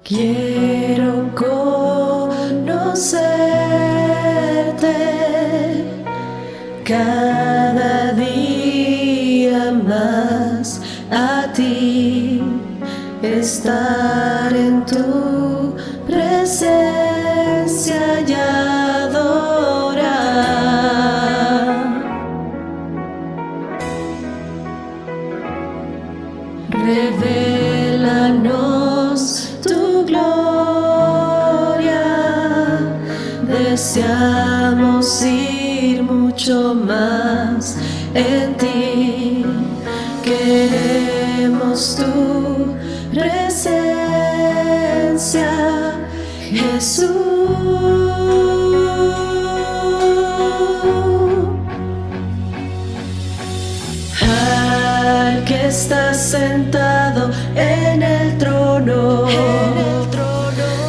Quiero conocerte cada día más, a ti, estar en tu presencia y adorar. Revélanos tu gloria, deseamos ir mucho más en ti, queremos tu presencia, Jesús. Al que está sentado en el trono,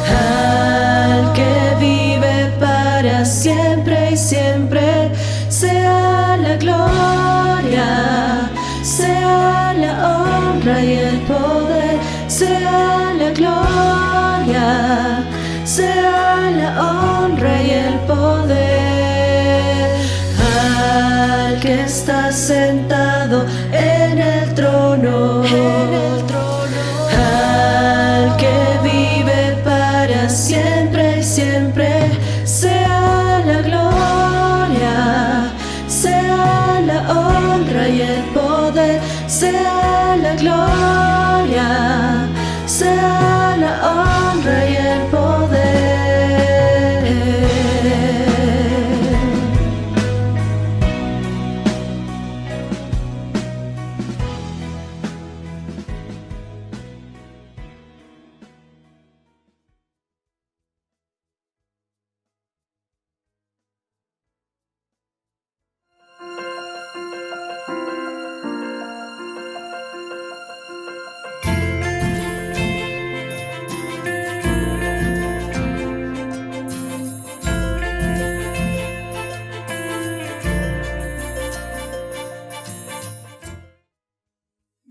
al que vive para siempre y siempre, sea la gloria, sea la honra y el poder, sea la gloria, sea la honra y el poder. Al que está sentado en el trono, al que vive para siempre y siempre, sea la gloria, sea la honra y el poder, sea la gloria, sea la honra y el poder.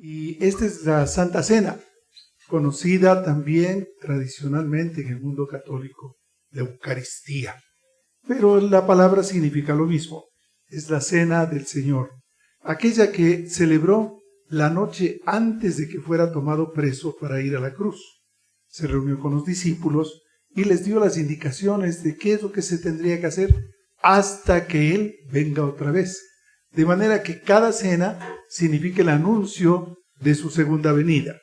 Y esta es la Santa Cena, conocida también tradicionalmente en el mundo católico, la Eucaristía. Pero la palabra significa lo mismo, es la Cena del Señor, aquella que celebró la noche antes de que fuera tomado preso para ir a la cruz. Se reunió con los discípulos y les dio las indicaciones de qué es lo que se tendría que hacer hasta que Él venga otra vez. De manera que cada cena significa el anuncio de su segunda venida.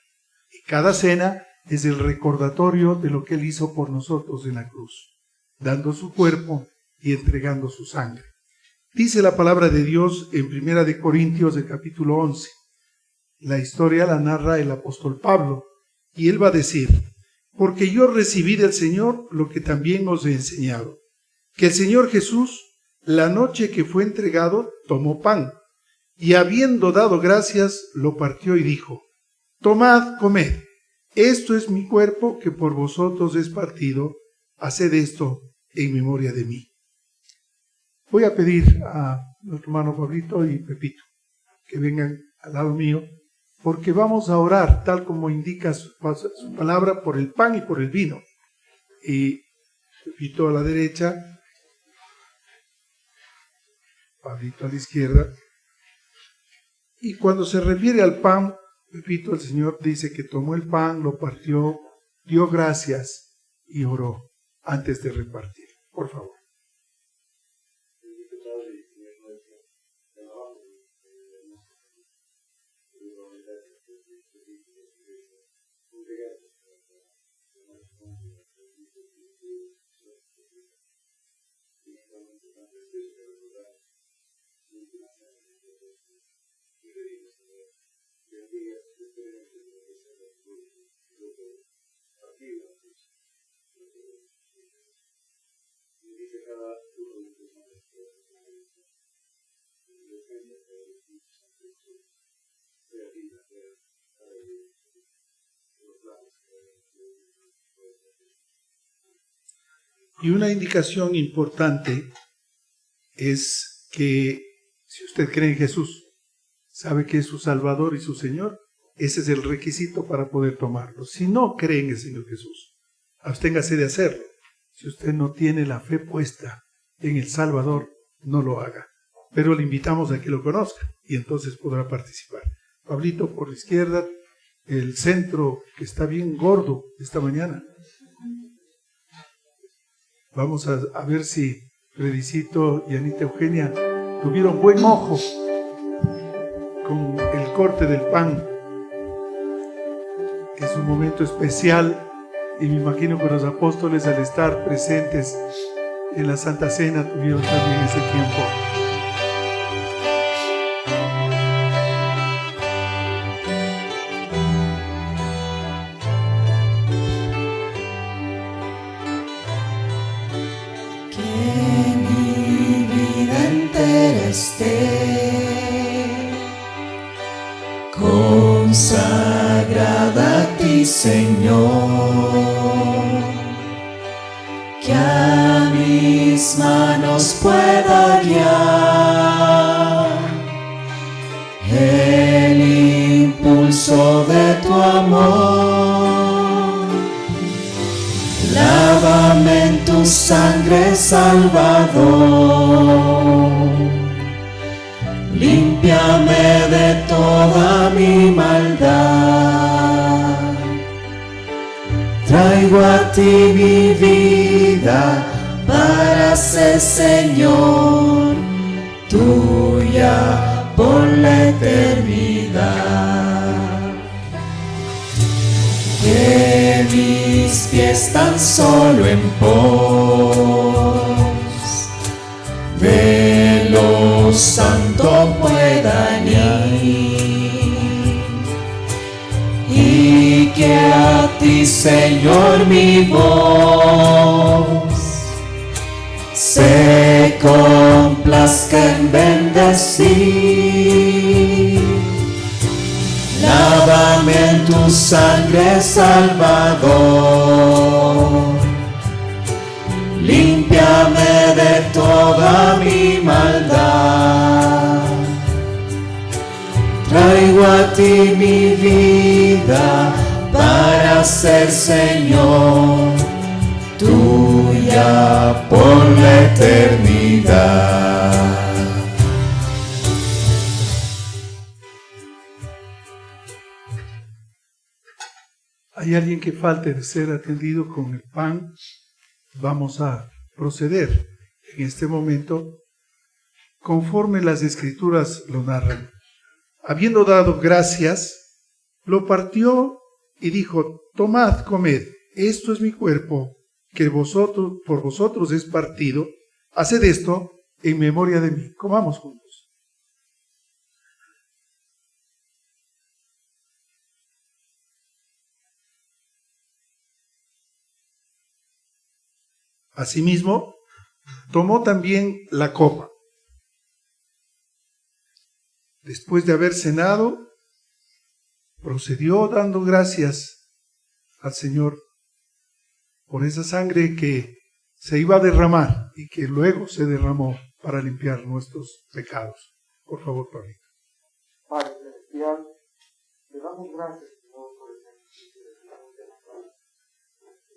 Y cada cena es el recordatorio de lo que Él hizo por nosotros en la cruz, dando su cuerpo y entregando su sangre. Dice la palabra de Dios en 1 Corintios del capítulo 11. La historia la narra el apóstol Pablo, y él va a decir: porque yo recibí del Señor lo que también os he enseñado, que el Señor Jesús, la noche que fue entregado, tomó pan, y habiendo dado gracias, lo partió y dijo: tomad, comed, esto es mi cuerpo que por vosotros es partido, haced esto en memoria de mí. Voy a pedir a nuestro hermano Pablito y Pepito que vengan al lado mío, porque vamos a orar tal como indica su palabra, por el pan y por el vino. Y Pepito a la derecha, Pablito a la izquierda. Y cuando se refiere al pan, Pepito, el Señor dice que tomó el pan, lo partió, dio gracias y oró antes de repartir. Por favor. Y una indicación importante es que si usted cree en Jesús, sabe que es su Salvador y su Señor, ese es el requisito para poder tomarlo. Si no cree en el Señor Jesús, absténgase de hacerlo. Si usted no tiene la fe puesta en el Salvador, no lo haga. Pero le invitamos a que lo conozca y entonces podrá participar. Pablito, por la izquierda, el centro que está bien gordo esta mañana. Vamos a ver si Fredicito y Anita Eugenia tuvieron buen ojo con el corte del pan. Es un momento especial y me imagino que los apóstoles, al estar presentes en la Santa Cena, tuvieron también ese tiempo. Consagrada a ti, Señor, que a mis manos pueda guiar el impulso de tu amor. Lávame en tu sangre, Salvador. Límpiame de toda mi maldad. Traigo a ti mi vida para ser, Señor, tuya por la eternidad. Que mis pies tan solo en pos de lo santo puedan ir, y que a ti, Señor, mi voz se complazca en bendecir. Lávame en tu sangre, Salvador. Límpiame de toda mi maldad. Traigo a ti mi vida para ser, Señor, tuya por la eternidad. ¿Hay alguien que falte de ser atendido con el pan? Vamos a proceder en este momento conforme las Escrituras lo narran. Habiendo dado gracias, lo partió y dijo: tomad, comed, esto es mi cuerpo, que por vosotros es partido. Haced esto en memoria de mí. Comamos juntos. Asimismo, tomó también la copa. Después de haber cenado, procedió dando gracias al Señor por esa sangre que se iba a derramar y que luego se derramó para limpiar nuestros pecados. Por favor, Pablito. Padre celestial, te damos gracias, Señor, por el sacrificio de tu Hijo de la cruz.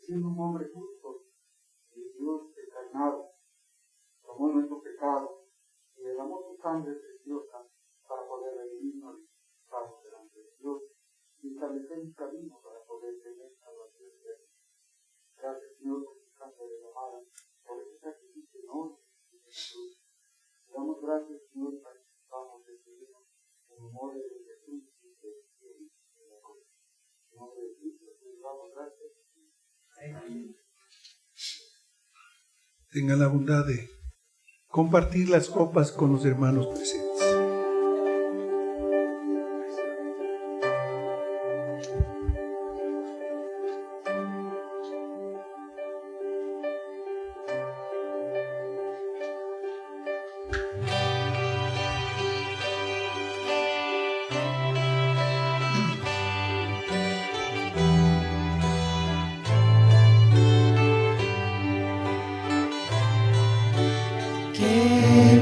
Siendo un hombre justo, Dios encarnado, tomó nuestro pecado y derramó su sangre preciosa para poder redimirnos de los pecados delante de Dios y establecer un camino para poder tener salvación eterna. Gracias, Señor, por tu sangre derramada, por ese sacrificio enorme de Jesús. Te damos gracias, Señor, para que sepamos recibir en memoria de Jesús y de la cruz. En nombre de Cristo, te damos gracias. Amén. Tengan la bondad de compartir las copas con los hermanos presentes.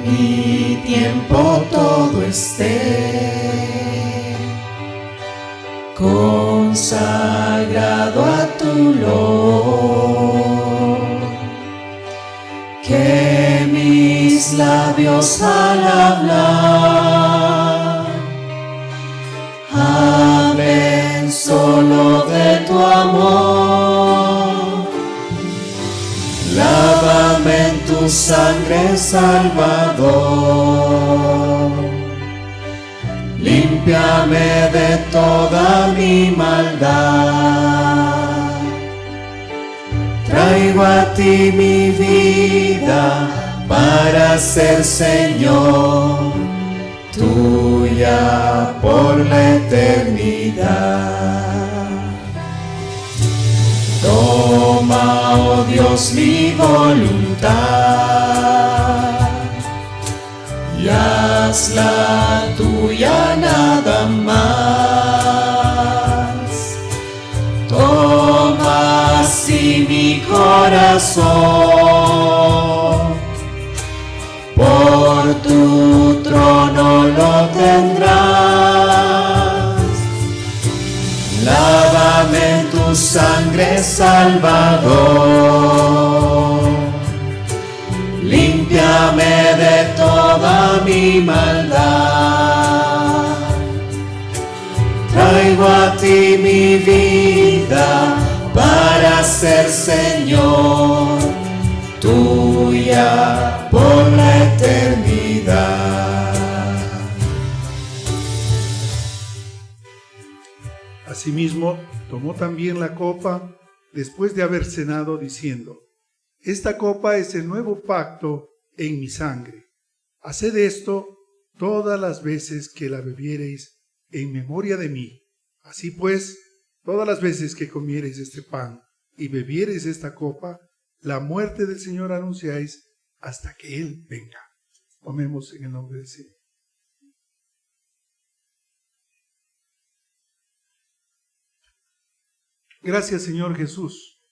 mi tiempo todo esté consagrado a tu olor, que mis labios al hablar hablen solo de tu amor. Lávame en tu sangre, Salvador. Límpiame de toda mi maldad. Traigo a ti mi vida para ser Señor tuya por la eternidad. Toma, oh Dios, mi voluntad y hazla tuya nada más. Toma así mi corazón, por tu trono lo tendrás. Lávame en tu sangre, Salvador. Límpiame de toda mi maldad. Traigo a ti mi vida para ser Señor tuya por la eternidad. Asimismo, tomó también la copa después de haber cenado, diciendo: Esta copa es el nuevo pacto en mi sangre. Haced esto todas las veces que la bebiereis en memoria de mí. Así pues, todas las veces que comiereis este pan y bebiereis esta copa, la muerte del Señor anunciáis hasta que Él venga. Tomemos en el nombre del Señor. Gracias, Señor Jesús,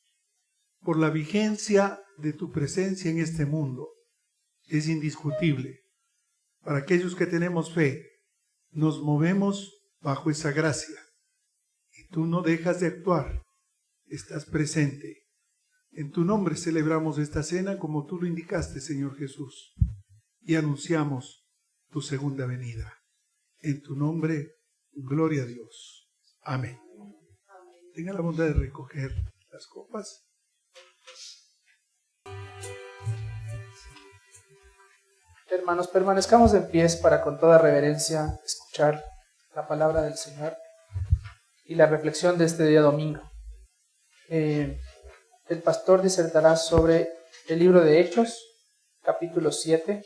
por la vigencia de tu presencia en este mundo. Es indiscutible. Para aquellos que tenemos fe, nos movemos bajo esa gracia. Y tú no dejas de actuar. Estás presente. En tu nombre celebramos esta cena como tú lo indicaste, Señor Jesús. Y anunciamos tu segunda venida. En tu nombre, gloria a Dios. Amén. Tenga la bondad de recoger las copas. Hermanos, permanezcamos en pies para con toda reverencia escuchar la palabra del Señor y la reflexión de este día domingo. El pastor disertará sobre el libro de Hechos, capítulo 7,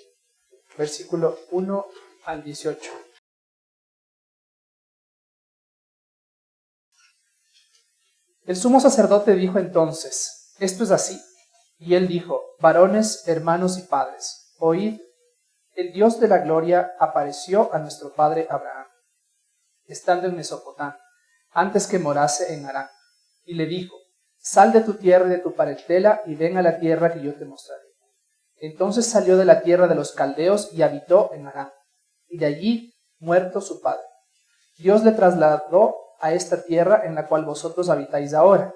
versículo 1 al 18. El sumo sacerdote dijo entonces: esto es así. Y él dijo: varones, hermanos y padres, oíd, el Dios de la gloria apareció a nuestro padre Abraham, estando en Mesopotamia, antes que morase en Harán, y le dijo: sal de tu tierra y de tu parentela y ven a la tierra que yo te mostraré. Entonces salió de la tierra de los caldeos y habitó en Harán, y de allí muerto su padre, Dios le trasladó a esta tierra en la cual vosotros habitáis ahora,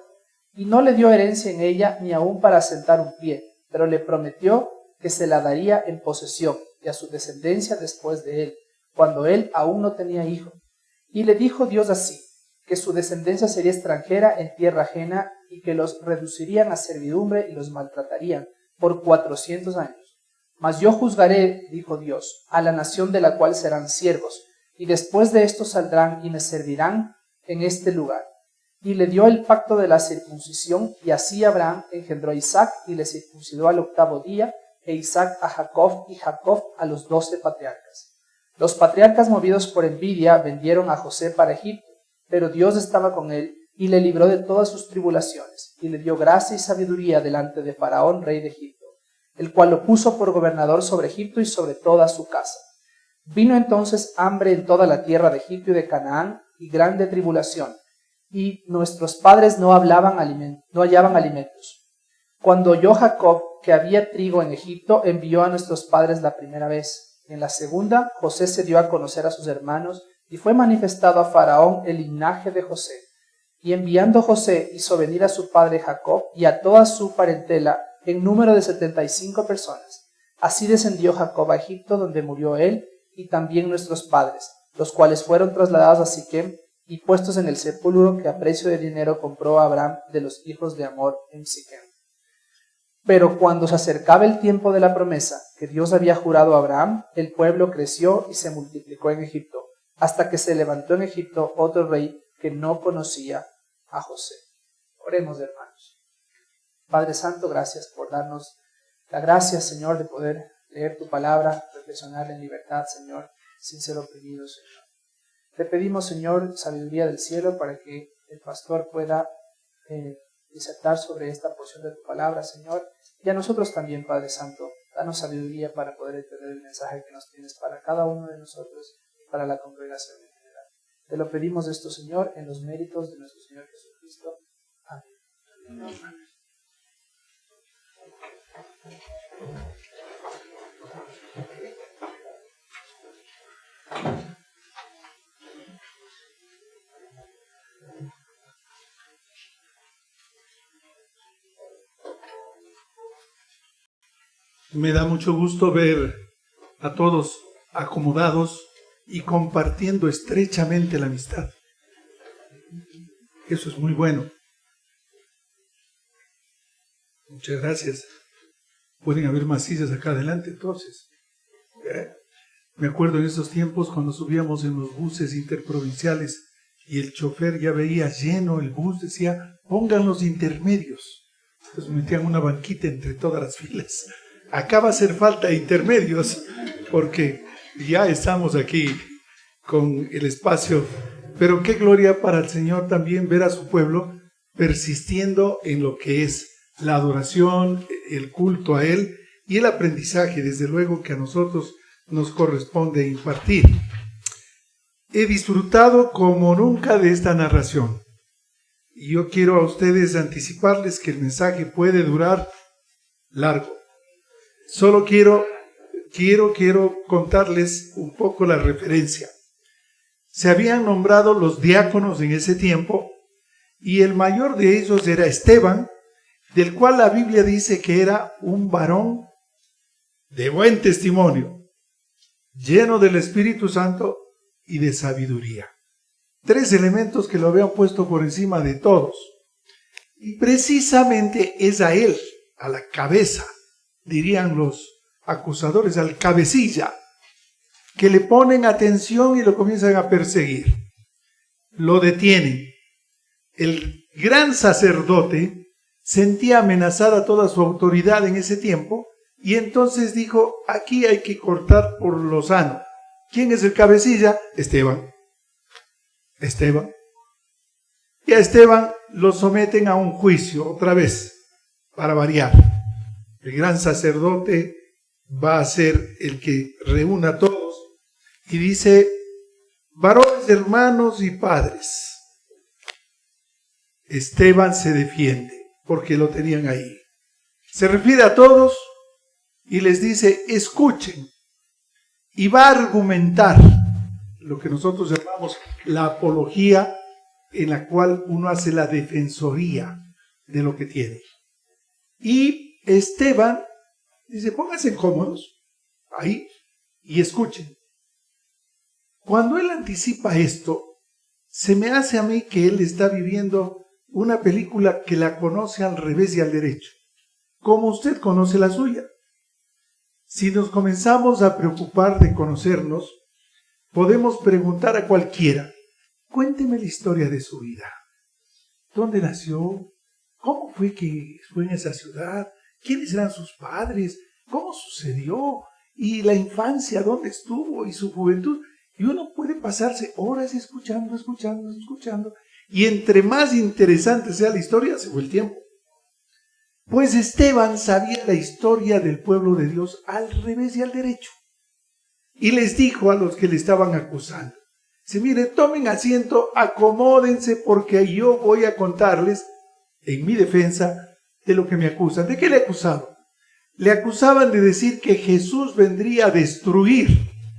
y no le dio herencia en ella ni aun para asentar un pie, pero le prometió que se la daría en posesión y a su descendencia después de él, cuando él aún no tenía hijo. Y le dijo Dios así, que su descendencia sería extranjera en tierra ajena y que los reducirían a servidumbre y los maltratarían por 400 años. Mas yo juzgaré, dijo Dios, a la nación de la cual serán siervos, y después de esto saldrán y me servirán en este lugar. Y le dio el pacto de la circuncisión, y así Abraham engendró a Isaac y le circuncidó al 8º día, e Isaac a Jacob y Jacob a los 12 patriarcas. Los patriarcas, movidos por envidia, vendieron a José para Egipto, pero Dios estaba con él y le libró de todas sus tribulaciones, y le dio gracia y sabiduría delante de Faraón, rey de Egipto, el cual lo puso por gobernador sobre Egipto y sobre toda su casa. Vino entonces hambre en toda la tierra de Egipto y de Canaán, y grande tribulación, y nuestros padres no hallaban alimentos. Cuando oyó Jacob que había trigo en Egipto, envió a nuestros padres la primera vez. En la segunda, José se dio a conocer a sus hermanos y fue manifestado a Faraón el linaje de José. Y enviando José hizo venir a su padre Jacob y a toda su parentela en número de 75 personas. Así descendió Jacob a Egipto, donde murió él y también nuestros padres, los cuales fueron trasladados a Siquem y puestos en el sepulcro que a precio de dinero compró Abraham de los hijos de Hamor en Siquem. Pero cuando se acercaba el tiempo de la promesa que Dios había jurado a Abraham, el pueblo creció y se multiplicó en Egipto, hasta que se levantó en Egipto otro rey que no conocía a José. Oremos, hermanos. Padre Santo, gracias por darnos la gracia, Señor, de poder leer tu palabra, reflexionar en libertad, Señor, sin ser oprimidos, Señor. Te pedimos, Señor, sabiduría del cielo para que el pastor pueda disertar sobre esta porción de tu palabra, Señor, y a nosotros también, Padre Santo, danos sabiduría para poder entender el mensaje que nos tienes para cada uno de nosotros y para la congregación en general. Te lo pedimos esto, Señor, en los méritos de nuestro Señor Jesucristo. Amén. Me da mucho gusto ver a todos acomodados y compartiendo estrechamente la amistad. Eso es muy bueno. Muchas gracias. Pueden haber más sillas acá adelante, entonces. Me acuerdo en esos tiempos cuando subíamos en los buses interprovinciales y el chofer ya veía lleno el bus, decía, pongan los intermedios. Entonces metían una banquita entre todas las filas. Acá va a hacer falta intermedios porque ya estamos aquí con el espacio. Pero qué gloria para el Señor también ver a su pueblo persistiendo en lo que es la adoración, el culto a Él y el aprendizaje, desde luego, que a nosotros nos corresponde impartir. He disfrutado como nunca de esta narración. Y yo quiero a ustedes anticiparles que el mensaje puede durar largo. Solo quiero contarles un poco la referencia. Se habían nombrado los diáconos en ese tiempo y el mayor de ellos era Esteban, del cual la Biblia dice que era un varón de buen testimonio, lleno del Espíritu Santo y de sabiduría. 3 elementos que lo habían puesto por encima de todos. Y precisamente es a él, a la cabeza, dirían los acusadores, al cabecilla, que le ponen atención y lo comienzan a perseguir. Lo detienen. El gran sacerdote sentía amenazada toda su autoridad en ese tiempo y entonces dijo, aquí hay que cortar por lo sano. ¿Quién es el cabecilla? Esteban. Y a Esteban lo someten a un juicio otra vez, para variar. El gran sacerdote va a ser el que reúna a todos y dice, varones, hermanos y padres. Esteban se defiende porque lo tenían ahí. Se refiere a todos y les dice, escuchen. Y va a argumentar lo que nosotros llamamos la apología, en la cual uno hace la defensoría de lo que tiene. Y Esteban dice, pónganse cómodos ahí y escuchen. Cuando él anticipa esto, se me hace a mí que él está viviendo una película que la conoce al revés y al derecho, como usted conoce la suya. Si nos comenzamos a preocupar de conocernos, podemos preguntar a cualquiera, cuénteme la historia de su vida. ¿Dónde nació? ¿Cómo fue que fue en esa ciudad? ¿Quiénes eran sus padres? ¿Cómo sucedió? ¿Y la infancia dónde estuvo? ¿Y su juventud? Y uno puede pasarse horas escuchando. Y entre más interesante sea la historia, se fue el tiempo. Pues Esteban sabía la historia del pueblo de Dios al revés y al derecho. Y les dijo a los que le estaban acusando, dice, mire, tomen asiento, acomódense, porque yo voy a contarles en mi defensa de lo que me acusan. ¿De qué le acusaron? le acusaban de decir que Jesús vendría a destruir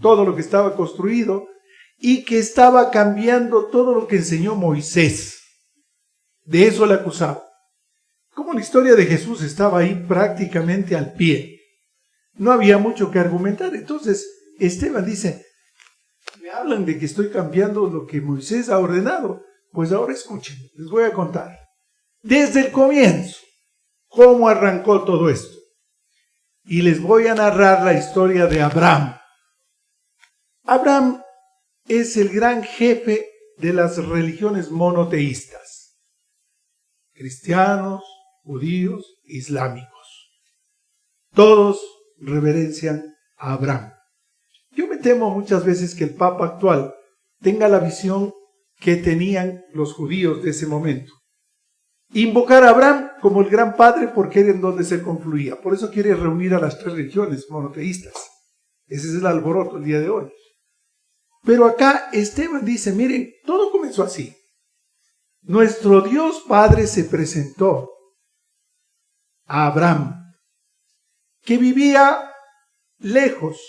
todo lo que estaba construido y que estaba cambiando todo lo que enseñó Moisés. De eso le acusaban. Como la historia de Jesús estaba ahí prácticamente al pie, no había mucho que argumentar. Entonces Esteban dice, me hablan de que estoy cambiando lo que Moisés ha ordenado. Pues ahora escuchen, les voy a contar. Desde el comienzo, cómo arrancó todo esto. Y les voy a narrar la historia de Abraham. Abraham es el gran jefe de las religiones monoteístas. Cristianos, judíos, islámicos. Todos reverencian a Abraham. Yo me temo muchas veces que el Papa actual tenga la visión que tenían los judíos de ese momento. Invocar a Abraham como el gran padre porque era en donde se confluía. Por eso quiere reunir a las tres religiones monoteístas. Ese es el alboroto el día de hoy. Pero acá Esteban dice, miren, todo comenzó así. Nuestro Dios Padre se presentó a Abraham, que vivía lejos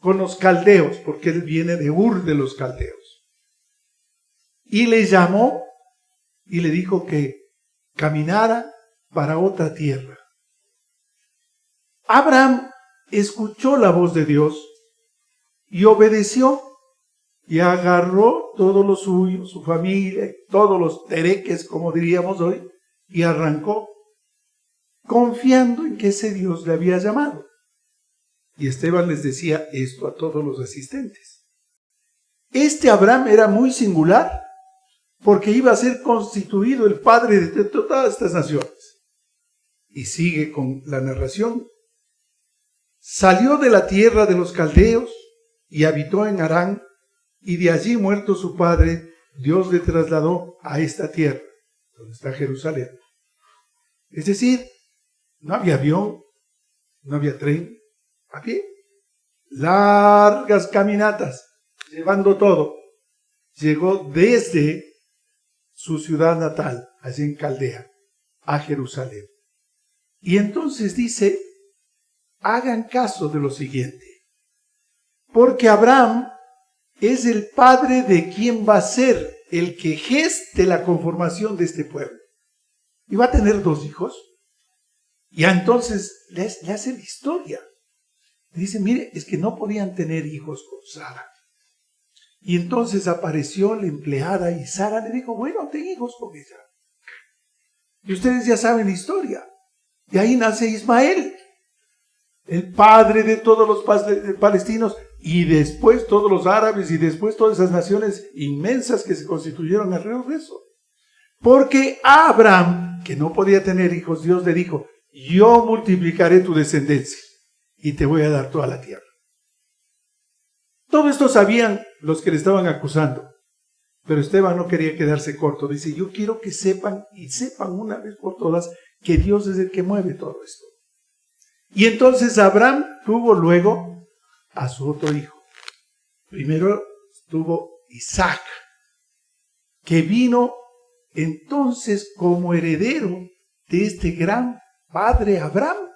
con los caldeos, porque él viene de Ur de los caldeos. Y le llamó y le dijo que caminara para otra tierra. Abraham escuchó la voz de Dios y obedeció y agarró todo lo suyo, su familia, todos los tereques, como diríamos hoy, y arrancó, confiando en que ese Dios le había llamado. Y Esteban les decía esto a todos los asistentes. Este Abraham era muy singular, porque iba a ser constituido el padre de todas estas naciones. Y sigue con la narración. Salió de la tierra de los caldeos y habitó en Harán, y de allí, muerto su padre, Dios le trasladó a esta tierra, donde está Jerusalén. Es decir, no había avión, no había tren, a pie. Largas caminatas, llevando todo. Llegó desde su ciudad natal, allí en Caldea, a Jerusalén. Y entonces dice, hagan caso de lo siguiente, porque Abraham es el padre de quien va a ser el que geste la conformación de este pueblo. Y va a tener 2 hijos. Y entonces le hace la historia. Dice, mire, es que no podían tener hijos con Sara. Y entonces apareció la empleada y Sara le dijo, bueno, ten hijos con ella. Y ustedes ya saben la historia. De ahí nace Ismael, el padre de todos los palestinos, y después todos los árabes, y después todas esas naciones inmensas que se constituyeron alrededor de eso. Porque a Abraham, que no podía tener hijos, Dios le dijo, yo multiplicaré tu descendencia y te voy a dar toda la tierra. Todo esto sabían los que le estaban acusando, pero Esteban no quería quedarse corto. Dice, yo quiero que sepan, y sepan una vez por todas, que Dios es el que mueve todo esto. Y entonces Abraham tuvo luego a su otro hijo. Primero tuvo Isaac, que vino entonces como heredero de este gran padre Abraham.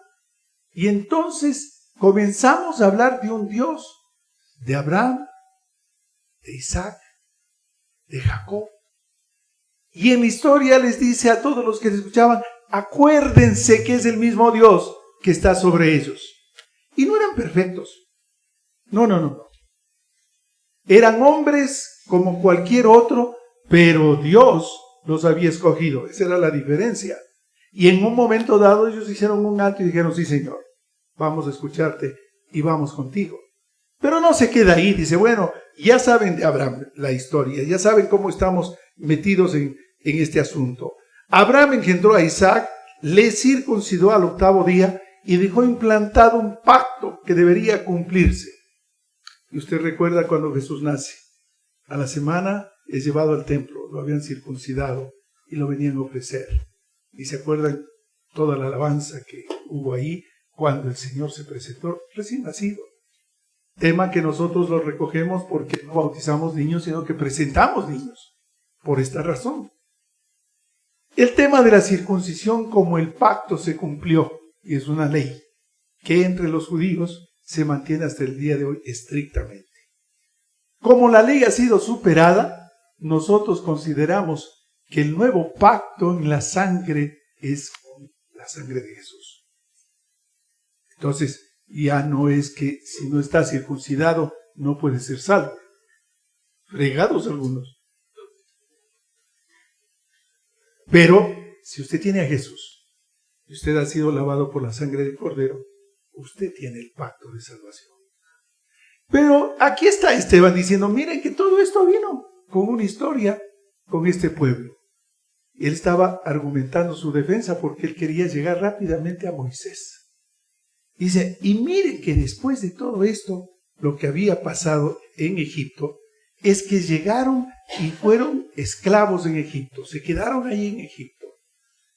Y entonces comenzamos a hablar de un Dios de Abraham, de Isaac, de Jacob. Y en la historia les dice a todos los que le escuchaban, acuérdense que es el mismo Dios que está sobre ellos. Y no eran perfectos. No. Eran hombres como cualquier otro, pero Dios los había escogido. Esa era la diferencia. Y en un momento dado ellos hicieron un alto y dijeron, sí Señor, vamos a escucharte y vamos contigo. Pero no se queda ahí, dice, bueno, ya saben de Abraham la historia, ya saben cómo estamos metidos en este asunto. Abraham engendró a Isaac, le circuncidó al 8º día y dejó implantado un pacto que debería cumplirse. Y usted recuerda cuando Jesús nace, a la semana es llevado al templo, lo habían circuncidado y lo venían a ofrecer. Y se acuerdan toda la alabanza que hubo ahí cuando el Señor se presentó recién nacido. Tema que nosotros lo recogemos porque no bautizamos niños, sino que presentamos niños, por esta razón. El tema de la circuncisión como el pacto se cumplió, y es una ley, que entre los judíos se mantiene hasta el día de hoy estrictamente. Como la ley ha sido superada, nosotros consideramos que el nuevo pacto en la sangre es la sangre de Jesús. Entonces, ya no es que si no está circuncidado no puede ser salvo. Fregados algunos. Pero si usted tiene a Jesús, y usted ha sido lavado por la sangre del Cordero, usted tiene el pacto de salvación. Pero aquí está Esteban diciendo, miren que todo esto vino con una historia con este pueblo. Él estaba argumentando su defensa porque él quería llegar rápidamente a Moisés. Dice, y miren que después de todo esto, lo que había pasado en Egipto, es que llegaron y fueron esclavos en Egipto, se quedaron ahí en Egipto.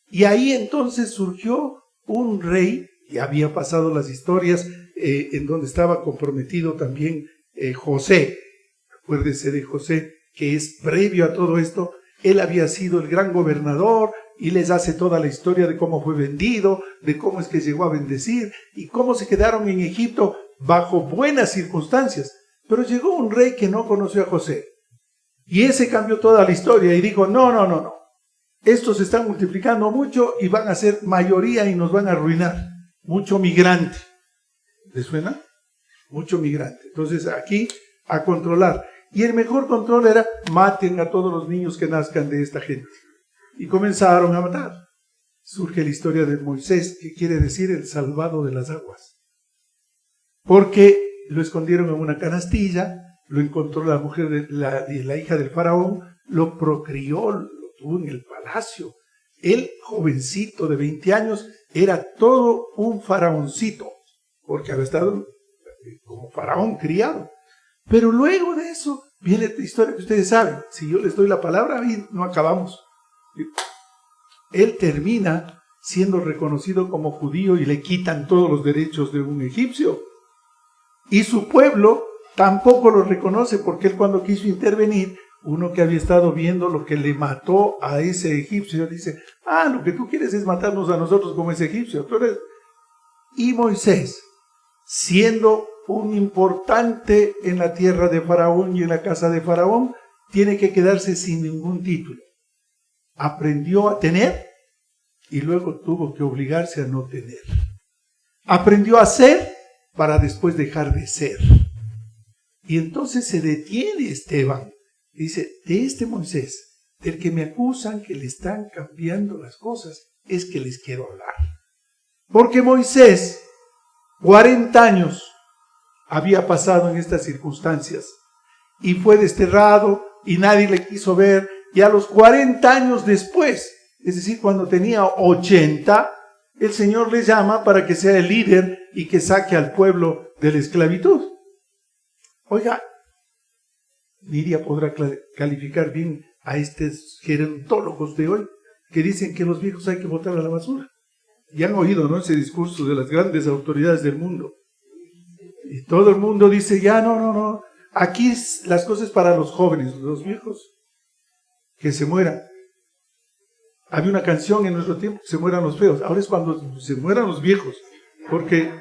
Y ahí entonces surgió un rey, y había pasado las historias en donde estaba comprometido también José. Acuérdese de José, que es previo a todo esto. Él había sido el gran gobernador y les hace toda la historia de cómo fue vendido, de cómo es que llegó a bendecir y cómo se quedaron en Egipto bajo buenas circunstancias. Pero llegó un rey que no conoció a José. Y ese cambió toda la historia y dijo, no. Estos se están multiplicando mucho y van a ser mayoría y nos van a arruinar. Mucho migrante. ¿Les suena? Mucho migrante. Entonces aquí a controlar. Y el mejor control era maten a todos los niños que nazcan de esta gente. Y comenzaron a matar. Surge la historia de Moisés, que quiere decir el salvado de las aguas. Porque lo escondieron en una canastilla, lo encontró la mujer de la hija del faraón, lo procrió, lo tuvo en el palacio. El jovencito de 20 años era todo un faraoncito, porque había estado como faraón criado. Pero luego de eso viene esta historia que ustedes saben. Si yo les doy la palabra, ahí no acabamos. Él termina siendo reconocido como judío y le quitan todos los derechos de un egipcio. Y su pueblo tampoco lo reconoce porque él cuando quiso intervenir, uno que había estado viendo lo que le mató a ese egipcio, dice, lo que tú quieres es matarnos a nosotros como ese egipcio. Y Moisés, siendo un importante en la tierra de Faraón y en la casa de Faraón, tiene que quedarse sin ningún título. Aprendió a tener y luego tuvo que obligarse a no tener. Aprendió a ser para después dejar de ser. Y entonces se detiene Esteban. Dice, de este Moisés, del que me acusan que le están cambiando las cosas, es que les quiero hablar. Porque Moisés, 40 años, había pasado en estas circunstancias y fue desterrado y nadie le quiso ver. Y a los 40 años después, es decir, cuando tenía 80, el Señor le llama para que sea el líder y que saque al pueblo de la esclavitud. Oiga, Lidia podrá calificar bien a estos gerontólogos de hoy que dicen que los viejos hay que botar a la basura. Ya han oído, ¿no?, ese discurso de las grandes autoridades del mundo. Y todo el mundo dice, ya no. Aquí las cosas para los jóvenes, los viejos, que se mueran. Había una canción en nuestro tiempo, se mueran los feos. Ahora es cuando se mueran los viejos, porque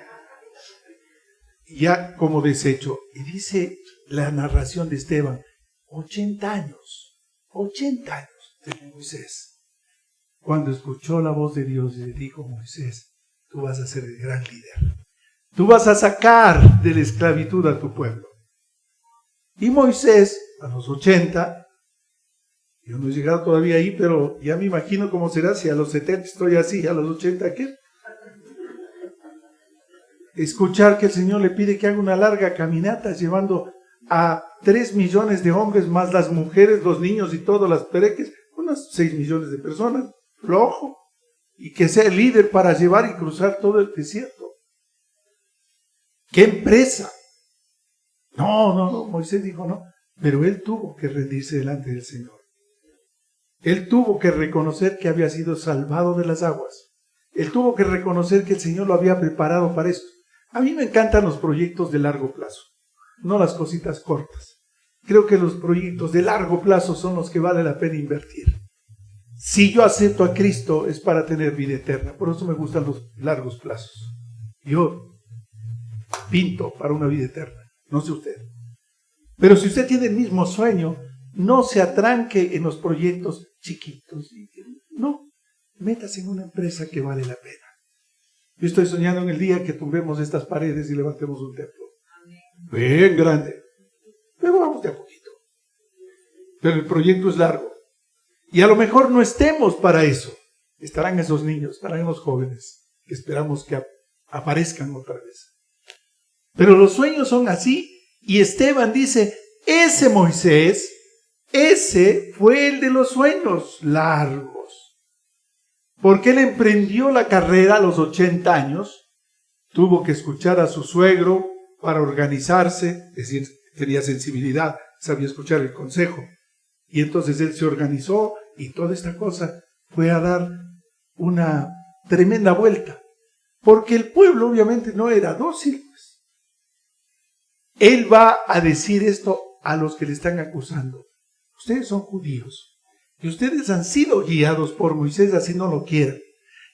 ya como desecho. Y dice la narración de Esteban, 80 años de Moisés. Cuando escuchó la voz de Dios, le dijo Moisés, tú vas a ser el gran líder. Tú vas a sacar de la esclavitud a tu pueblo. Y Moisés, a los 80, yo no he llegado todavía ahí, pero ya me imagino cómo será si a los 70 estoy así, a los 80, ¿qué? Escuchar que el Señor le pide que haga una larga caminata llevando a 3 millones de hombres, más las mujeres, los niños y todas las pereques, unas 6 millones de personas, flojo, y que sea el líder para llevar y cruzar todo el desierto. ¡Qué empresa! No, Moisés dijo no, pero él tuvo que rendirse delante del Señor. Él tuvo que reconocer que había sido salvado de las aguas. Él tuvo que reconocer que el Señor lo había preparado para esto. A mí me encantan los proyectos de largo plazo, no las cositas cortas. Creo que los proyectos de largo plazo son los que vale la pena invertir. Si yo acepto a Cristo es para tener vida eterna, por eso me gustan los largos plazos. Yo pinto para una vida eterna. No sé usted. Pero si usted tiene el mismo sueño, no se atranque en los proyectos chiquitos. No, métase en una empresa que vale la pena. Yo estoy soñando en el día que tumbemos estas paredes y levantemos un templo. Bien grande. Pero vamos de a poquito. Pero el proyecto es largo. Y a lo mejor no estemos para eso. Estarán esos niños, estarán los jóvenes, que esperamos que aparezcan otra vez. Pero los sueños son así. Y Esteban dice, ese Moisés, ese fue el de los sueños largos. Porque él emprendió la carrera a los 80 años, tuvo que escuchar a su suegro para organizarse, es decir, tenía sensibilidad, sabía escuchar el consejo. Y entonces él se organizó y toda esta cosa fue a dar una tremenda vuelta. Porque el pueblo obviamente no era dócil. Él va a decir esto a los que le están acusando. Ustedes son judíos. Y ustedes han sido guiados por Moisés, así no lo quieran.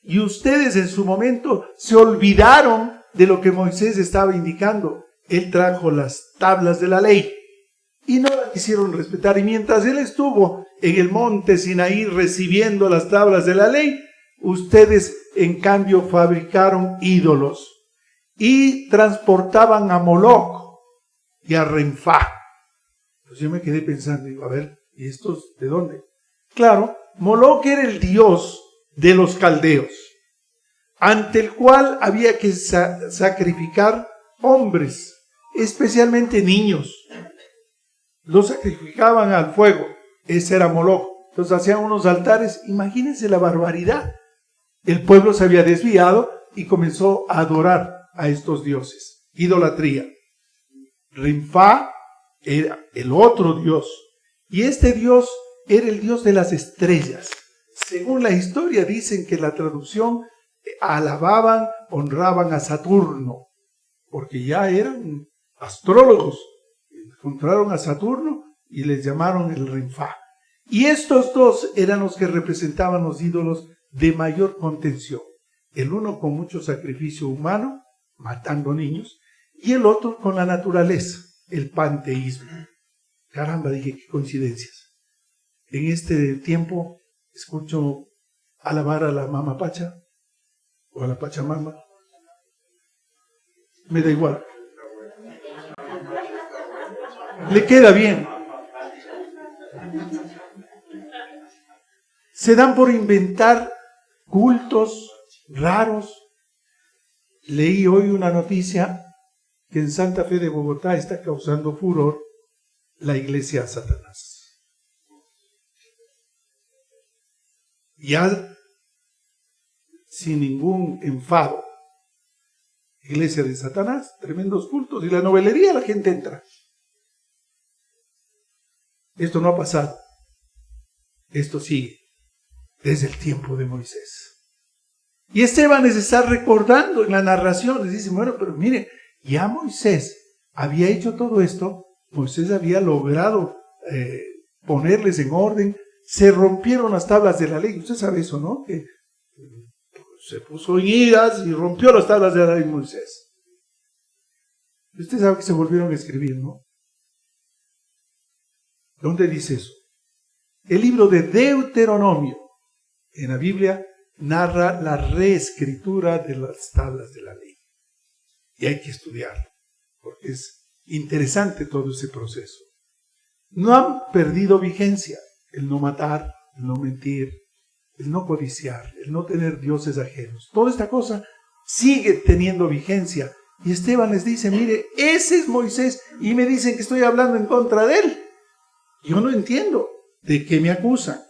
Y ustedes en su momento se olvidaron de lo que Moisés estaba indicando. Él trajo las tablas de la ley y no la quisieron respetar. Y mientras él estuvo en el monte Sinaí recibiendo las tablas de la ley, ustedes en cambio fabricaron ídolos y transportaban a Moloc y a Renfá. Pues yo me quedé pensando, digo, a ver, ¿y estos de dónde? Claro, Moloc era el dios de los caldeos, ante el cual había que sacrificar hombres, especialmente niños. Los sacrificaban al fuego, ese era Moloc. Entonces hacían unos altares, imagínense la barbaridad. El pueblo se había desviado y comenzó a adorar a estos dioses, idolatría. Renfá era el otro dios, y este dios era el dios de las estrellas. Según la historia dicen que la traducción alababan, honraban a Saturno, porque ya eran astrólogos. Encontraron a Saturno y les llamaron el Renfá. Y estos dos eran los que representaban los ídolos de mayor contención. El uno con mucho sacrificio humano, matando niños, y el otro con la naturaleza, el panteísmo. Caramba, dije, qué coincidencias. En este tiempo escucho alabar a la Mama Pacha o a la Pachamama. Me da igual. Le queda bien. Se dan por inventar cultos raros. Leí hoy una noticia que en Santa Fe de Bogotá está causando furor la iglesia a Satanás. Ya sin ningún enfado. Iglesia de Satanás, tremendos cultos, y la novelería la gente entra. Esto no ha pasado. Esto sigue desde el tiempo de Moisés. Y Esteban les está recordando en la narración, les dice, bueno, pero mire, ya Moisés había hecho todo esto, Moisés había logrado ponerles en orden, se rompieron las tablas de la ley. Usted sabe eso, ¿no? Que se puso en iras y rompió las tablas de la ley Moisés. Usted sabe que se volvieron a escribir, ¿no? ¿Dónde dice eso? El libro de Deuteronomio, en la Biblia, narra la reescritura de las tablas de la ley. Y hay que estudiarlo, porque es interesante todo ese proceso. No han perdido vigencia el no matar, el no mentir, el no codiciar, el no tener dioses ajenos. Toda esta cosa sigue teniendo vigencia. Y Esteban les dice, mire, ese es Moisés, y me dicen que estoy hablando en contra de él. Yo no entiendo de qué me acusan.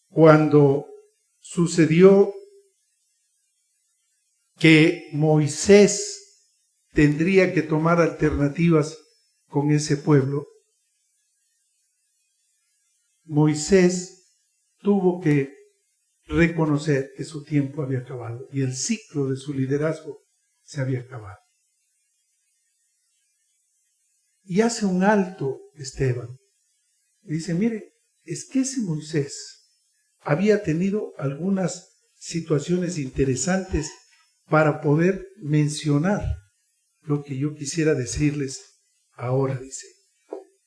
Cuando sucedió que Moisés tendría que tomar alternativas con ese pueblo, Moisés tuvo que reconocer que su tiempo había acabado y el ciclo de su liderazgo se había acabado. Y hace un alto Esteban. Y dice, mire, es que ese Moisés había tenido algunas situaciones interesantes para poder mencionar lo que yo quisiera decirles ahora. Dice,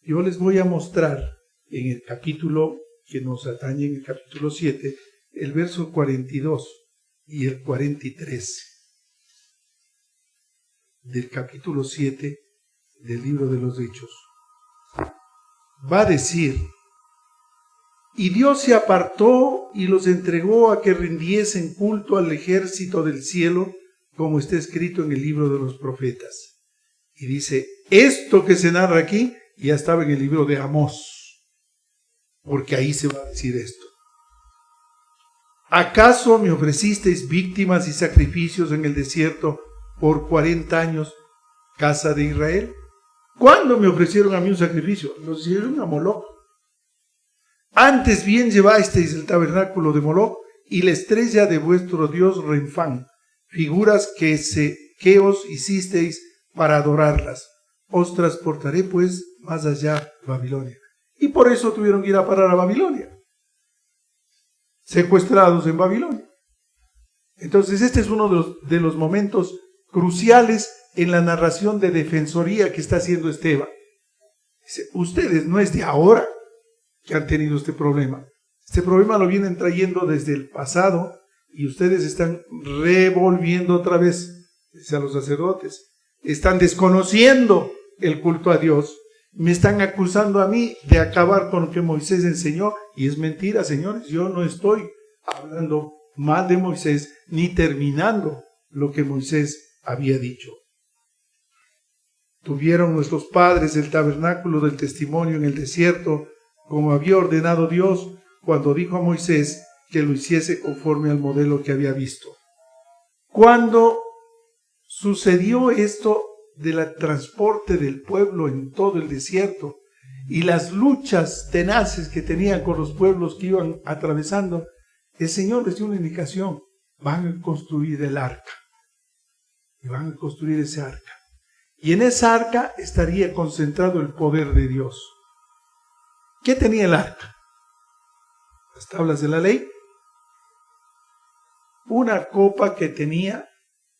yo les voy a mostrar en el capítulo que nos atañe, en el capítulo 7, el verso 42 y el 43 del capítulo 7 del libro de los Hechos. Va a decir, y Dios se apartó y los entregó a que rindiesen culto al ejército del cielo, como está escrito en el libro de los profetas. Y dice, esto que se narra aquí ya estaba en el libro de Amós, porque ahí se va a decir esto. ¿Acaso me ofrecisteis víctimas y sacrificios en el desierto por 40 años, casa de Israel? ¿Cuándo me ofrecieron a mí un sacrificio? Lo hicieron a Moloc. Antes bien llevasteis el tabernáculo de Moloc y la estrella de vuestro dios Renfán, figuras que os hicisteis para adorarlas. Os transportaré pues más allá Babilonia. Y por eso tuvieron que ir a parar a Babilonia, secuestrados en Babilonia. Entonces este es uno de los momentos cruciales en la narración de defensoría que está haciendo Esteban. Dice, ustedes no es de ahora que han tenido este problema. Este problema lo vienen trayendo desde el pasado y ustedes están revolviendo otra vez, dice a los sacerdotes. Están desconociendo el culto a Dios. Me están acusando a mí de acabar con lo que Moisés enseñó. Y es mentira, señores. Yo no estoy hablando mal de Moisés ni terminando lo que Moisés había dicho. Tuvieron nuestros padres el tabernáculo del testimonio en el desierto, como había ordenado Dios cuando dijo a Moisés que lo hiciese conforme al modelo que había visto. Cuando sucedió esto del transporte del pueblo en todo el desierto y las luchas tenaces que tenían con los pueblos que iban atravesando, el Señor les dio una indicación: van a construir el arca. Y van a construir ese arca. Y en esa arca estaría concentrado el poder de Dios. ¿Qué tenía el arca? Las tablas de la ley. Una copa que tenía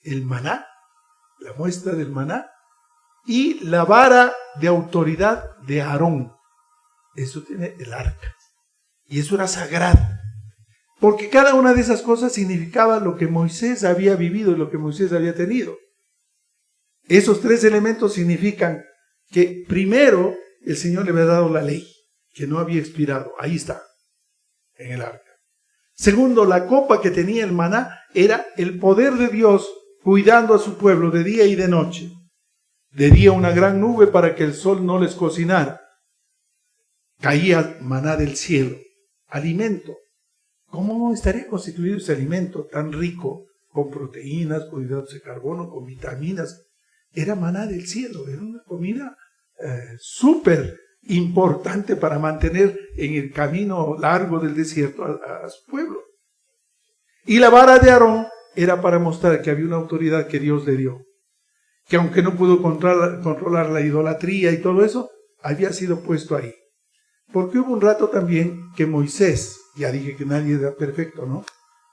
el maná, la muestra del maná, y la vara de autoridad de Aarón. Eso tiene el arca. Y eso era sagrado. Porque cada una de esas cosas significaba lo que Moisés había vivido y lo que Moisés había tenido. Esos tres elementos significan que primero el Señor le había dado la ley, que no había expirado. Ahí está, en el arca. Segundo, la copa que tenía el maná era el poder de Dios cuidando a su pueblo de día y de noche. De día una gran nube para que el sol no les cocinara. Caía maná del cielo, alimento. ¿Cómo estaría constituido ese alimento tan rico, con proteínas, con hidratos de carbono, con vitaminas? Era maná del cielo, era una comida súper importante para mantener en el camino largo del desierto a su pueblo. Y la vara de Aarón era para mostrar que había una autoridad que Dios le dio, que aunque no pudo controlar la idolatría y todo eso, había sido puesto ahí. Porque hubo un rato también que Moisés, ya dije que nadie era perfecto, ¿no?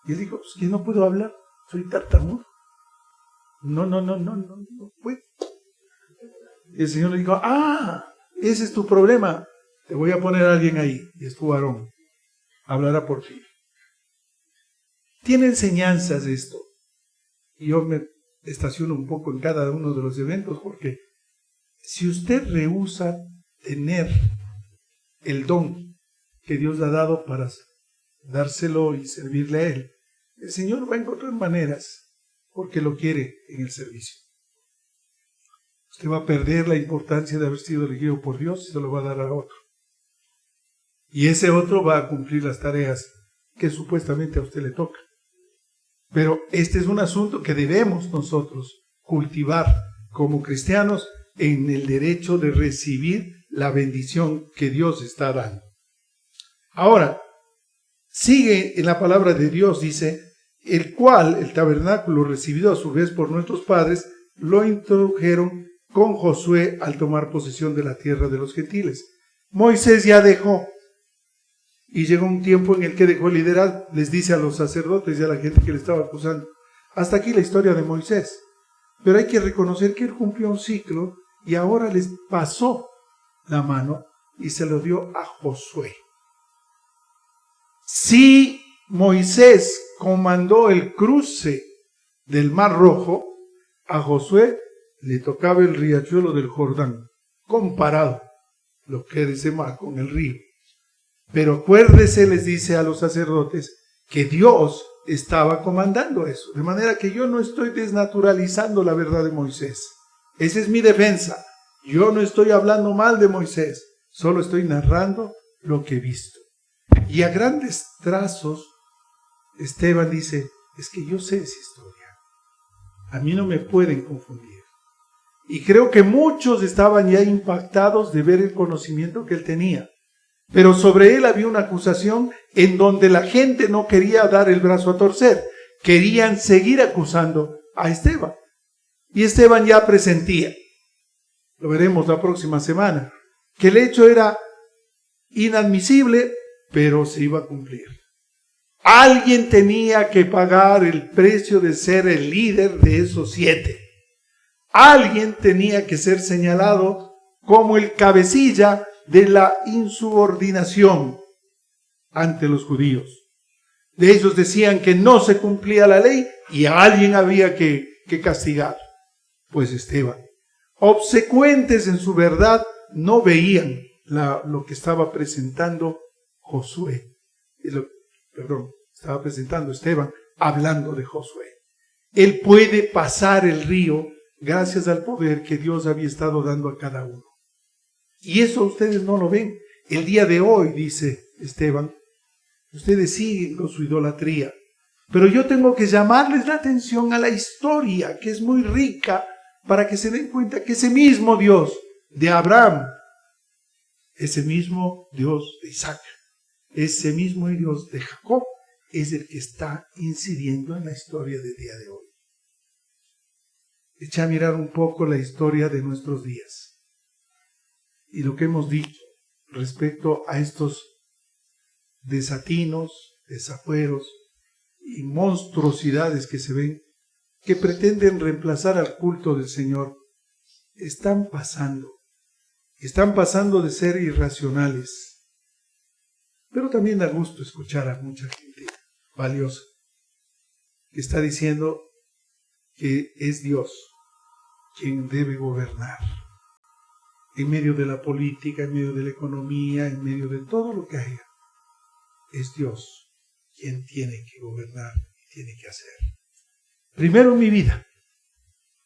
Y él dijo, pues que no puedo hablar, soy tartamudo. No puedo. Y el Señor le dijo, ese es tu problema, te voy a poner a alguien ahí, y es tu varón, hablará por ti. Tiene enseñanzas esto, y yo me estaciono un poco en cada uno de los eventos, porque si usted rehúsa tener el don que Dios le ha dado para dárselo y servirle a Él, el Señor va a encontrar maneras, porque lo quiere en el servicio. Usted va a perder la importancia de haber sido elegido por Dios y se lo va a dar a otro. Y ese otro va a cumplir las tareas que supuestamente a usted le toca. Pero este es un asunto que debemos nosotros cultivar como cristianos en el derecho de recibir la bendición que Dios está dando. Ahora, sigue en la palabra de Dios, dice, el cual, el tabernáculo recibido a su vez por nuestros padres, lo introdujeron con Josué al tomar posesión de la tierra de los gentiles. Moisés ya dejó, y llegó un tiempo en el que dejó el liderazgo. Les dice a los sacerdotes y a la gente que le estaba acusando, Hasta aquí la historia de Moisés. Pero hay que reconocer que él cumplió un ciclo y ahora les pasó la mano y se lo dio a Josué. Si Moisés comandó el cruce del Mar Rojo, a Josué le tocaba el riachuelo del Jordán, comparado lo que era ese mar con el río. Pero acuérdese, les dice a los sacerdotes, que Dios estaba comandando eso. De manera que yo no estoy desnaturalizando la verdad de Moisés. Esa es mi defensa. Yo no estoy hablando mal de Moisés, solo estoy narrando lo que he visto. Y a grandes trazos, Esteban dice, es que yo sé esa historia. A mí no me pueden confundir. Y creo que muchos estaban ya impactados de ver el conocimiento que él tenía. Pero sobre él había una acusación en donde la gente no quería dar el brazo a torcer. Querían seguir acusando a Esteban. Y Esteban ya presentía, lo veremos la próxima semana, que el hecho era inadmisible, pero se iba a cumplir. Alguien tenía que pagar el precio de ser el líder de esos 7. Alguien tenía que ser señalado como el cabecilla de la insubordinación ante los judíos. De ellos decían que no se cumplía la ley y a alguien había que castigar. Pues Esteban, obsecuentes en su verdad, no veían lo que estaba presentando Josué. Estaba presentando Esteban hablando de Josué. Él puede pasar el río gracias al poder que Dios había estado dando a cada uno. Y eso ustedes no lo ven. El día de hoy, dice Esteban, ustedes siguen con su idolatría. Pero yo tengo que llamarles la atención a la historia, que es muy rica, para que se den cuenta que ese mismo Dios de Abraham, ese mismo Dios de Isaac, ese mismo Dios de Jacob, es el que está incidiendo en la historia del día de hoy. Echa a mirar un poco la historia de nuestros días y lo que hemos dicho respecto a estos desatinos, desafueros y monstruosidades que se ven, que pretenden reemplazar al culto del Señor. Están pasando de ser irracionales. Pero también da gusto escuchar a mucha gente valiosa que está diciendo que es Dios quien debe gobernar. En medio de la política, en medio de la economía, en medio de todo lo que haya, es Dios quien tiene que gobernar y tiene que hacer. Primero en mi vida,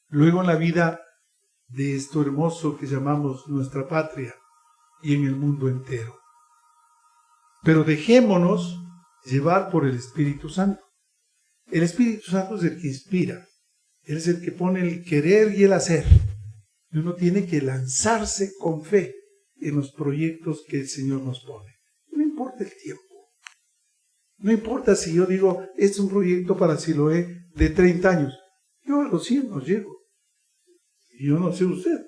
luego en la vida de esto hermoso que llamamos nuestra patria y en el mundo entero. Pero dejémonos llevar por el Espíritu Santo. El Espíritu Santo es el que inspira, Él es el que pone el querer y el hacer. Y uno tiene que lanzarse con fe en los proyectos que el Señor nos pone. No importa el tiempo. No importa si yo digo, es un proyecto para Siloé de 30 años. Yo a los 100 no llego. Y yo no sé usted.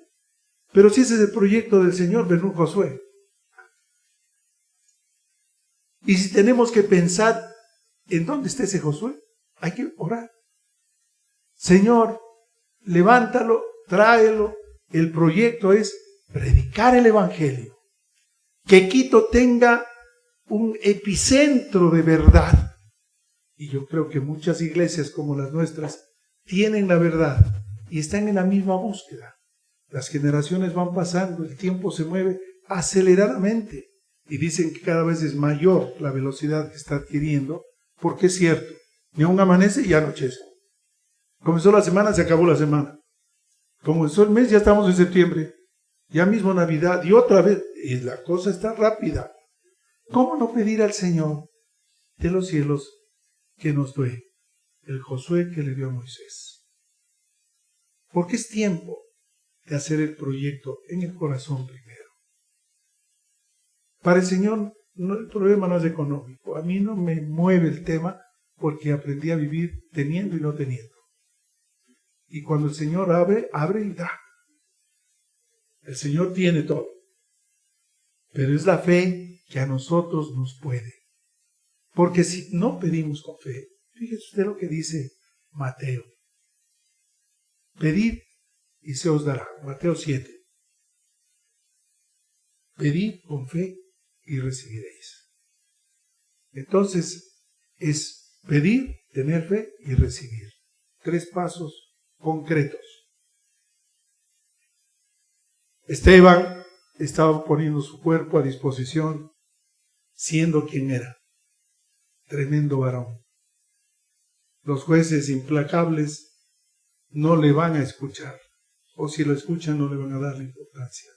Pero si ese es el proyecto del Señor, ven un Josué. Y si tenemos que pensar en dónde está ese Josué, hay que orar. Señor, levántalo, tráelo. El proyecto es predicar el Evangelio. Que Quito tenga un epicentro de verdad. Y yo creo que muchas iglesias como las nuestras tienen la verdad y están en la misma búsqueda. Las generaciones van pasando, el tiempo se mueve aceleradamente y dicen que cada vez es mayor la velocidad que está adquiriendo, porque es cierto, ni aún amanece y ya anochece. Comenzó la semana, se acabó la semana. Comenzó el mes, ya estamos en septiembre. Ya mismo Navidad y otra vez, y la cosa está rápida. ¿Cómo no pedir al Señor de los cielos que nos dé el Josué que le dio a Moisés? Porque es tiempo de hacer el proyecto en el corazón primero. Para el Señor el problema no es económico. A mí no me mueve el tema porque aprendí a vivir teniendo y no teniendo. Y cuando el Señor abre, abre y da. El Señor tiene todo. Pero es la fe que a nosotros nos puede. Porque si no pedimos con fe, fíjese usted lo que dice Mateo. Pedid y se os dará. Mateo 7. Pedid con fe y recibiréis. Entonces es pedir, tener fe y recibir. 3 pasos concretos. Esteban estaba poniendo su cuerpo a disposición, siendo quien era. Tremendo varón. Los jueces implacables no le van a escuchar, o si lo escuchan no le van a dar la importancia.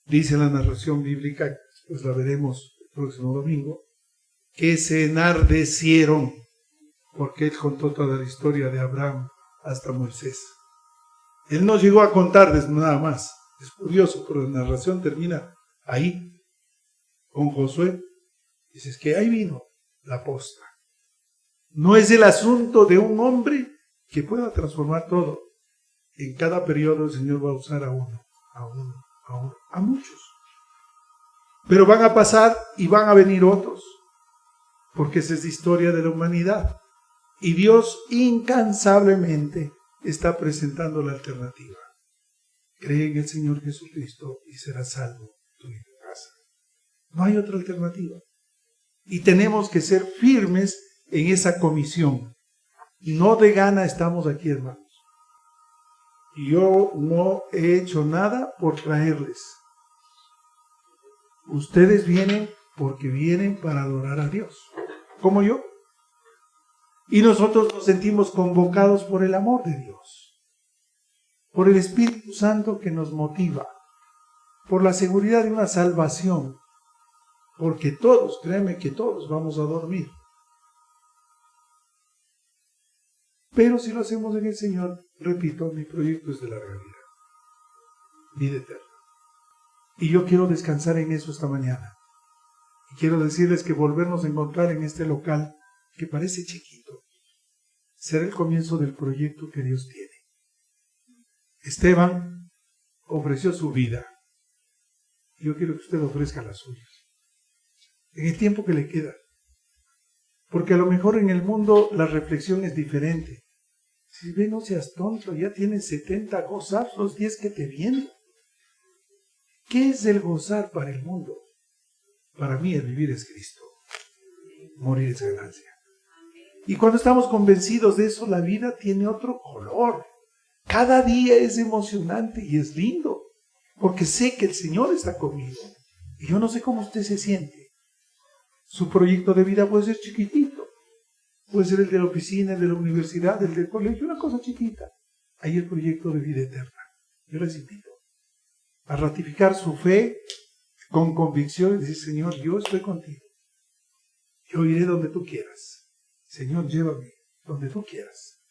Dice la narración bíblica, pues la veremos el próximo domingo, que se enardecieron, porque él contó toda la historia de Abraham hasta Moisés. Él no llegó a contarles nada más. Es curioso, pero la narración termina ahí, con Josué. Dices que ahí vino la posta. No es el asunto de un hombre que pueda transformar todo. En cada periodo el Señor va a usar a uno, a muchos. Pero van a pasar y van a venir otros, porque esa es la historia de la humanidad. Y Dios incansablemente está presentando la alternativa. Cree en el Señor Jesucristo y serás salvo tú y tu casa. No hay otra alternativa. Y tenemos que ser firmes en esa comisión. No de gana estamos aquí, hermanos. Yo no he hecho nada por traerles. Ustedes vienen porque vienen para adorar a Dios, como yo. Y nosotros nos sentimos convocados por el amor de Dios, por el Espíritu Santo que nos motiva, por la seguridad de una salvación, porque todos, créeme que todos vamos a dormir. Pero si lo hacemos en el Señor, repito, mi proyecto es de larga vida eterna. Y yo quiero descansar en eso esta mañana. Y quiero decirles que volvernos a encontrar en este local, que parece chiquito, será el comienzo del proyecto que Dios tiene. Esteban ofreció su vida. Yo quiero que usted ofrezca la suya. En el tiempo que le queda. Porque a lo mejor en el mundo la reflexión es diferente. Si ve, no seas tonto, ya tienes 70, gozar los 10 que te vienen. ¿Qué es el gozar para el mundo? Para mí el vivir es Cristo. Morir es ganancia. Y cuando estamos convencidos de eso, la vida tiene otro color. Cada día es emocionante y es lindo, porque sé que el Señor está conmigo. Y yo no sé cómo usted se siente. Su proyecto de vida puede ser chiquitito. Puede ser el de la oficina, el de la universidad, el del colegio, una cosa chiquita. Hay el proyecto de vida eterna. Yo les invito a ratificar su fe con convicción y decir, Señor, yo estoy contigo. Yo iré donde tú quieras. Señor, llévame donde tú quieras.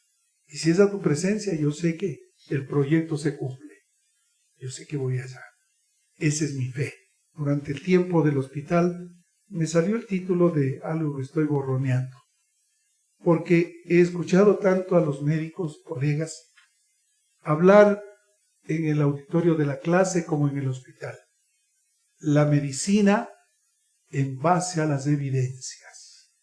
Y si es a tu presencia, yo sé que el proyecto se cumple. Yo sé que voy allá. Esa es mi fe. Durante el tiempo del hospital me salió el título de algo que estoy borroneando. Porque he escuchado tanto a los médicos, colegas, hablar en el auditorio de la clase como en el hospital. La medicina en base a las evidencias.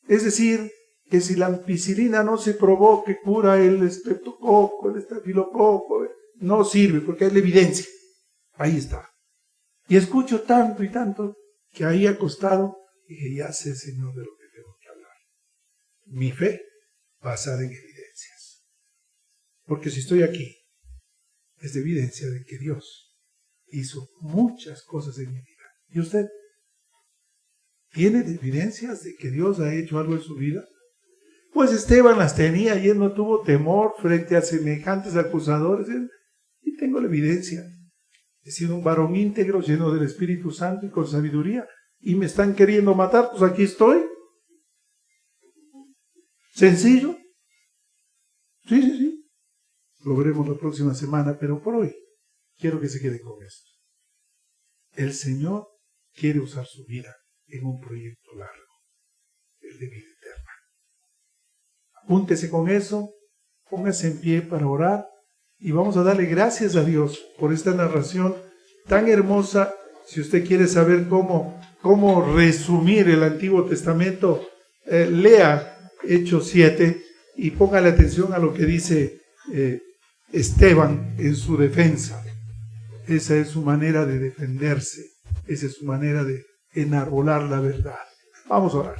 Es decir, que si la ampicilina no se probó que cura el estreptococo, el estafilococo, no sirve porque hay la evidencia. Ahí está. Y escucho tanto y tanto que ahí acostado dije, ya sé, Señor, de lo que tengo que hablar. Mi fe basada en evidencias. Porque si estoy aquí, es de evidencia de que Dios hizo muchas cosas en mi vida. ¿Y usted tiene evidencias de que Dios ha hecho algo en su vida? Pues Esteban las tenía y él no tuvo temor frente a semejantes acusadores. Y tengo la evidencia. He sido un varón íntegro, lleno del Espíritu Santo y con sabiduría. Y me están queriendo matar, pues aquí estoy. ¿Sencillo? Sí. Lo veremos la próxima semana, pero por hoy quiero que se quede con esto. El Señor quiere usar su vida en un proyecto largo, el de vida eterna. Apúntese con eso, póngase en pie para orar y vamos a darle gracias a Dios por esta narración tan hermosa. Si usted quiere saber cómo resumir el Antiguo Testamento, lea Hechos 7 Y póngale atención a lo que dice Esteban en su defensa. Esa es su manera de defenderse, esa es su manera de enarbolar la verdad. Vamos a orar.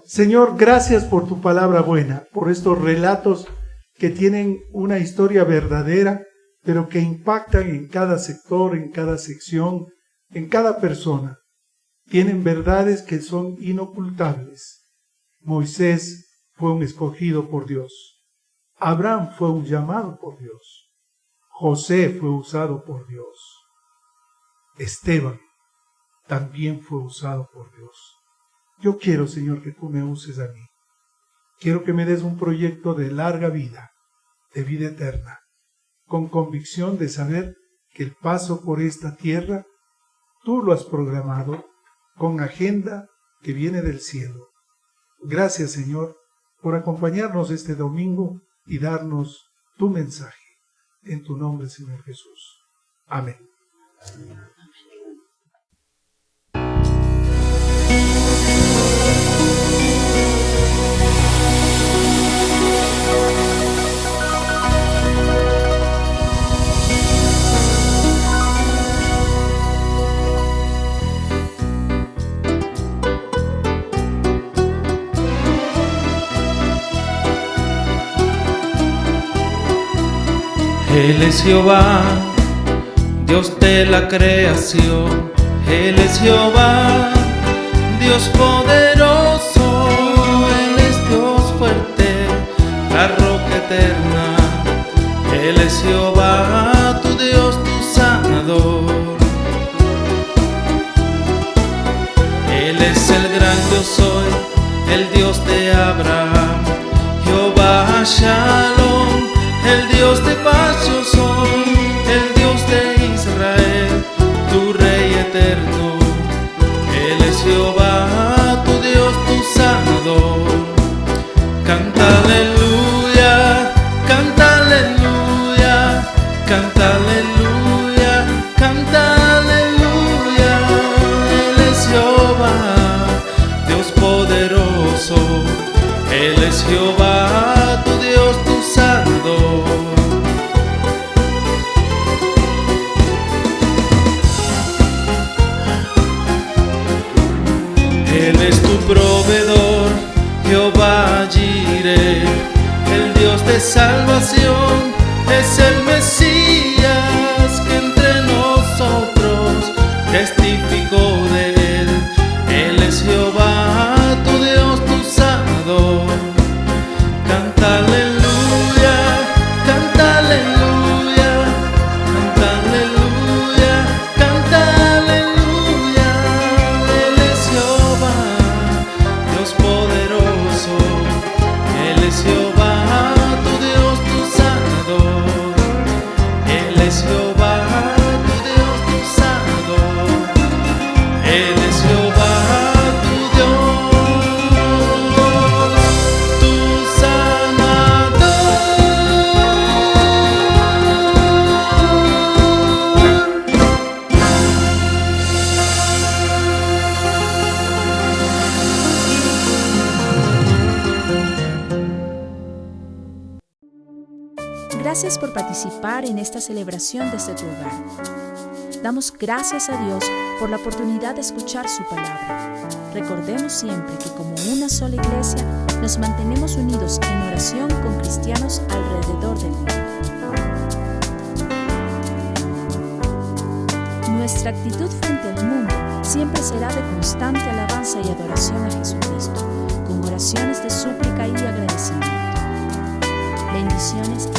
Señor, gracias por tu palabra buena, por estos relatos que tienen una historia verdadera, pero que impactan en cada sector, en cada sección, en cada persona. Tienen verdades que son inocultables. Moisés fue un escogido por Dios. Abraham fue un llamado por Dios. José fue usado por Dios. Esteban también fue usado por Dios. Yo quiero, Señor, que tú me uses a mí. Quiero que me des un proyecto de larga vida, de vida eterna, con convicción de saber que el paso por esta tierra, tú lo has programado con agenda que viene del cielo. Gracias, Señor, por acompañarnos este domingo y darnos tu mensaje. En tu nombre, Señor Jesús. Amén. Él es Jehová, Dios de la creación. Él es Jehová, Dios poderoso. Él es Dios fuerte, la roca eterna. Él es Jehová, tu Dios, tu sanador. Él es el gran yo soy, el Dios de Abraham. Jehová Shalom, el Dios de paz yo soy, el Dios de Israel, tu Rey eterno. Él es Jehová, tu Dios, tu sanador. Canta aleluya, canta aleluya, canta aleluya, canta aleluya. Él es Jehová, Dios poderoso. Él es Jehová, tu Dios, tu sanador. Él es tu proveedor, Jehová Jireh, el Dios de salvación. Es el Mesías que entre nosotros testificó de él. Él es Jehová, tu Dios, tu sanador. Canta aleluya, canta aleluya, canta aleluya, canta aleluya. Él es Jehová, Dios poderoso. Él es Jehová, tu Dios, tu sanador. Él es Jehová, tu Dios, tu sanador. Él es Jehová, tu Dios, tu sanador. Gracias por participar en esta celebración desde tu hogar. Damos gracias a Dios por la oportunidad de escuchar su palabra. Recordemos siempre que como una sola iglesia nos mantenemos unidos en oración con cristianos alrededor del mundo. Nuestra actitud frente al mundo siempre será de constante alabanza y adoración a Jesucristo, con oraciones de súplica y agradecimiento. Bendiciones